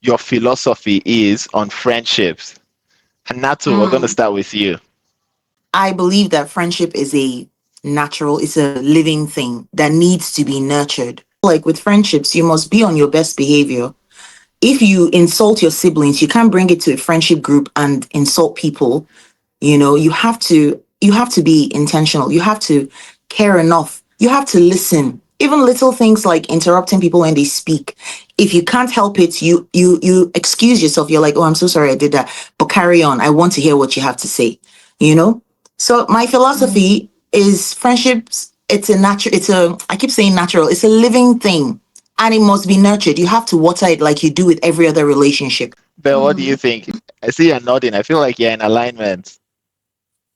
your philosophy is on friendships. Hanato, we're going to Mm. start with you. I believe that friendship is a natural, it's a living thing that needs to be nurtured. Like with friendships, you must be on your best behavior. If you insult your siblings, you can't bring it to a friendship group and insult people. You have to be intentional. You have to care enough. You have to listen. Even little things like interrupting people when they speak. If you can't help it, you excuse yourself. You're like, "Oh, I'm so sorry I did that." But carry on. I want to hear what you have to say. You know? So my philosophy is friendships, I keep saying natural. It's a living thing and it must be nurtured. You have to water it like you do with every other relationship. But what do you think? I see you're nodding. I feel like you're in alignment.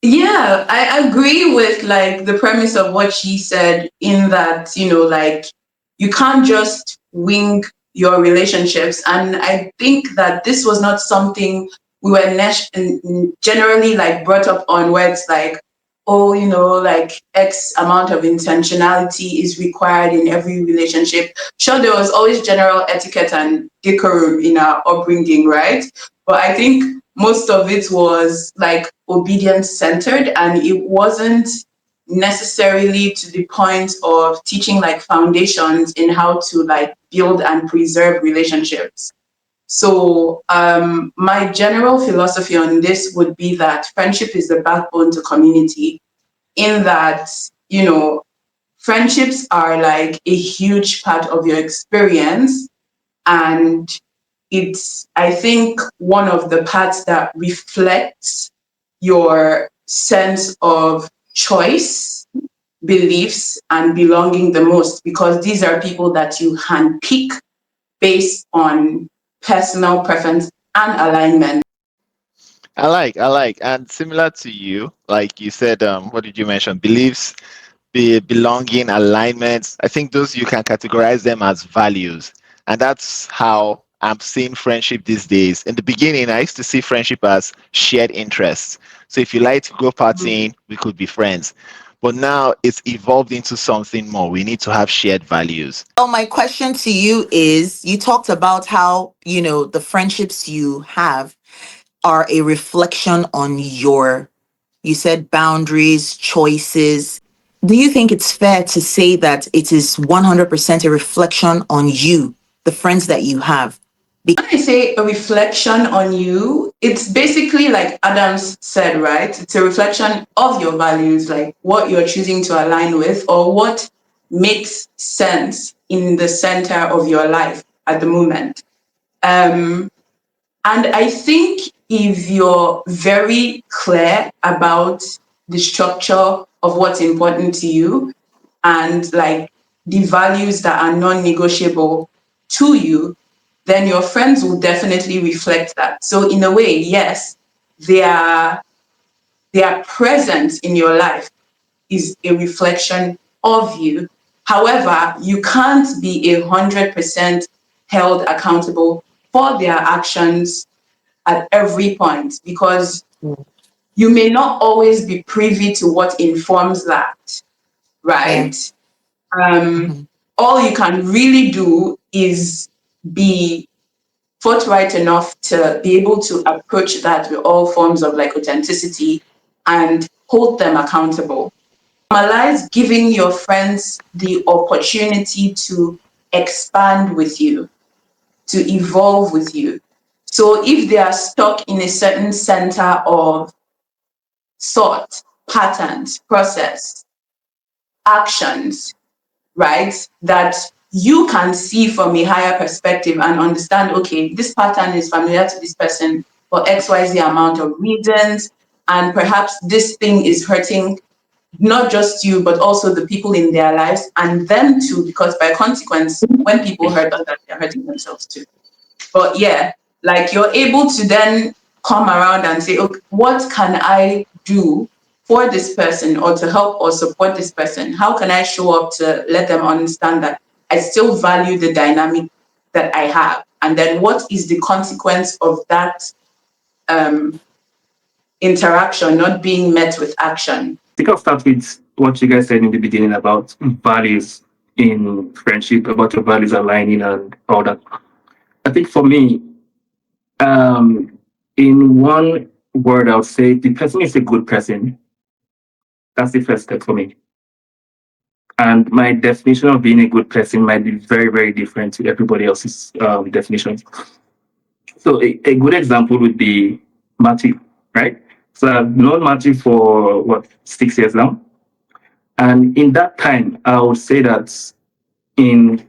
Yeah, I agree with like the premise of what she said in that, like you can't just wing your relationships. And I think that this was not something we were generally like brought up on where it's like, oh, like X amount of intentionality is required in every relationship. Sure, there was always general etiquette and decorum in our upbringing, right? But I think most of it was like obedience centered, and it wasn't necessarily to the point of teaching like foundations in how to like build and preserve relationships. So my general philosophy on this would be that friendship is the backbone to community, in that, friendships are like a huge part of your experience. And it's, I think, one of the parts that reflects your sense of choice, beliefs, and belonging the most, because these are people that you handpick based on personal preference and alignment. I like. And similar to you, like you said, what did you mention? Beliefs, belonging, alignments. I think those you can categorize them as values. And that's how I'm seeing friendship these days. In the beginning, I used to see friendship as shared interests. So if you like to go partying, we could be friends. But now it's evolved into something more. We need to have shared values. So my question to you is, you talked about how, the friendships you have are a reflection on you said boundaries, choices. Do you think it's fair to say that it is 100% a reflection on you, the friends that you have? When I say a reflection on you, it's basically like Adams said, right? It's a reflection of your values, like what you're choosing to align with or what makes sense in the center of your life at the moment. Um, and I think if you're very clear about the structure of what's important to you and like the values that are non-negotiable to you, then your friends will definitely reflect that. So in a way, yes, their their presence in your life is a reflection of you. However, you can't be 100% held accountable for their actions at every point, because you may not always be privy to what informs that, Yeah. right? Um, Mhm. all you can really do is be forthright enough to be able to approach that with all forms of like authenticity and hold them accountable. Normalize giving your friends the opportunity to expand with you, to evolve with you. So if they are stuck in a certain center of thought, patterns, process, actions, right, that you can see from a higher perspective and understand, okay, this pattern is familiar to this person for XYZ amount of reasons. And perhaps this thing is hurting not just you, but also the people in their lives and them too, because by consequence, when people hurt others, they're hurting themselves too. But yeah, like you're able to then come around and say, okay, what can I do for this person or to help or support this person? How can I show up to let them understand that I still value the dynamic that I have? And then what is the consequence of that um, interaction not being met with action? I think I'll start with what you guys said in the beginning about values in friendship, about your values aligning and all that. I think for me, Um, in one word, I would say the person is a good person. That's the first step for me. And my definition of being a good person might be very, very different to everybody else's definition. So a good example would be Matthew, right? So I've known Matthew for what, 6 years now. And in that time, I would say that in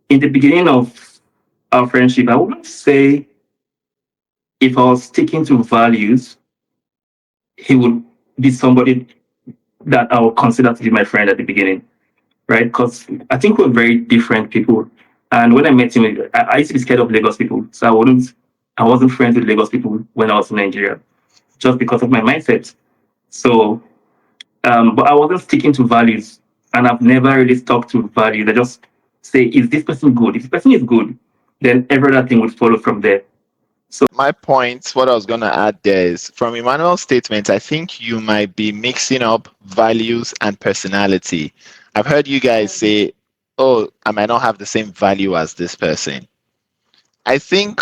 in the beginning of our friendship, I wouldn't say if I was sticking to values, he would be somebody that I would consider to be my friend at the beginning, right? Because I think we're very different people. And when I met him, I used to be scared of Lagos people, so I wasn't friends with Lagos people when I was in Nigeria, just because of my mindset. So, but I wasn't sticking to values, and I've never really stuck to values. I just say, is this person good? If this person is good, then every other thing would follow from there. My point, what I was going to add there is from Emmanuel's statement, I think you might be mixing up values and personality. I've heard you guys say, oh, I might not have the same value as this person. I think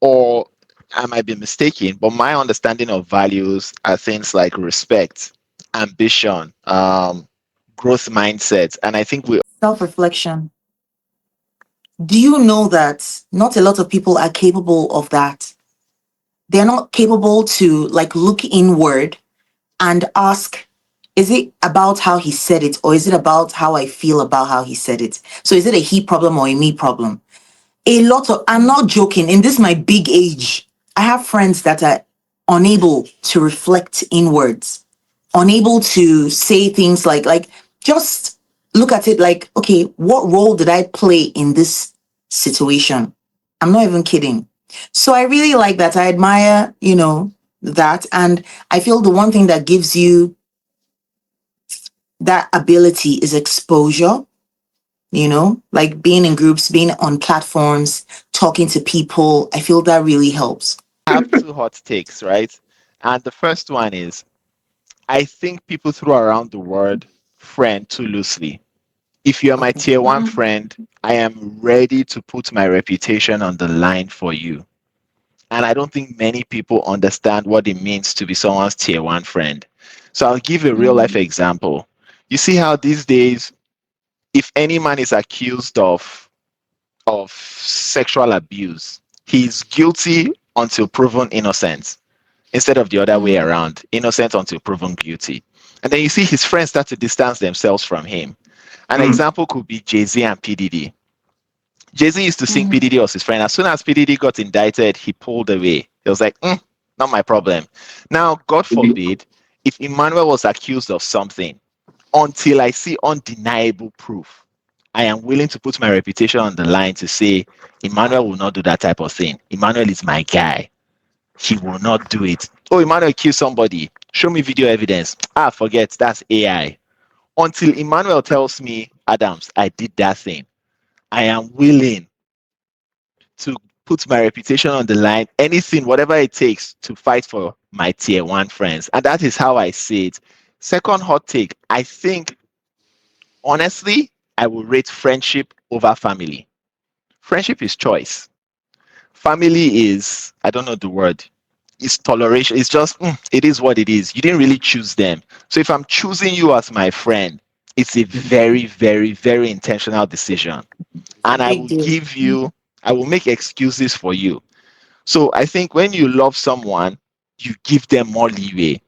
or I might be mistaken, but my understanding of values are things like respect, ambition, growth mindset. And I think we Self-reflection. Do you know that not a lot of people are capable of that? They're not capable to like look inward and ask, is it about how he said it, or is it about how I feel about how he said it? So is it a he problem or a me problem? A lot of, I'm not joking, in this my big age, I have friends that are unable to reflect inwards, unable to say things like just look at it like, okay, what role did I play in this situation? I'm not even kidding. So I really like that. I admire, that. And I feel the one thing that gives you that ability is exposure, like being in groups, being on platforms, talking to people. I feel that really helps. have two hot takes, right? And the first one is I think people throw around the word friend too loosely. If you're my Okay. tier one friend, I am ready to put my reputation on the line for you. And I don't think many people understand what it means to be someone's tier one friend. So I'll give a real life example. You see how these days, if any man is accused of sexual abuse, he's guilty until proven innocent, instead of the other way around, innocent until proven guilty. And then you see his friends start to distance themselves from him. An Mm, example could be Jay-Z and PDD. Jay-Z used to sing PDD was his friend. As soon as PDD got indicted, he pulled away. He was like, not my problem. Now, God maybe. forbid, if Emmanuel was accused of something, until I see undeniable proof, I am willing to put my reputation on the line to say, Emmanuel will not do that type of thing. Emmanuel is my guy. He will not do it. Oh, Emmanuel killed somebody. Show me video evidence. Ah, forget, that's AI. Until Emmanuel tells me, Adams, I did that thing, I am willing to put my reputation on the line, anything, whatever it takes to fight for my tier one friends. And that is how I see it. Second hot take, I think, honestly, I will rate friendship over family. Friendship is choice. Family is, I don't know the word, it's toleration. It's just, it is what it is. You didn't really choose them. So if I'm choosing you as my friend, it's a very, very, very intentional decision. It's a And big deal. I will make excuses for you. So I think when you love someone, you give them more leeway.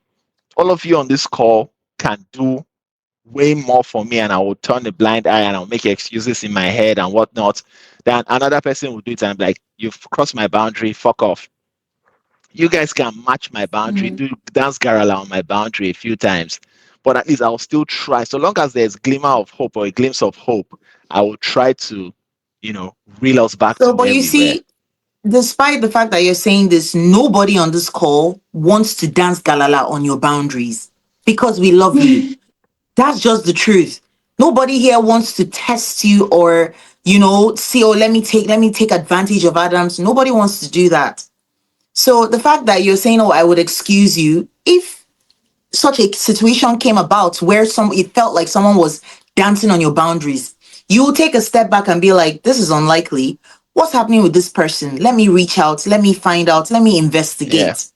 All of you on this call can do way more for me, and I will turn a blind eye and I'll make excuses in my head and whatnot. Then another person will do it and I'm like, you've crossed my boundary, fuck off. You guys can match my boundary, do dance garala on my boundary a few times, but at least I'll still try. So long as there's glimmer of hope or a glimpse of hope, I will try to, reel us back So, to but where you we were. see, despite the fact that you're saying this, nobody on this call wants to dance galala on your boundaries because we love you. That's just the truth. Nobody here wants to test you or, see, oh, let me take advantage of Adams. Nobody wants to do that. So the fact that you're saying, oh, I would excuse you if such a situation came about where it felt like someone was dancing on your boundaries, you will take a step back and be like, this is unlikely. what's happening with this person? Let me reach out, let me find out, let me Yeah. investigate.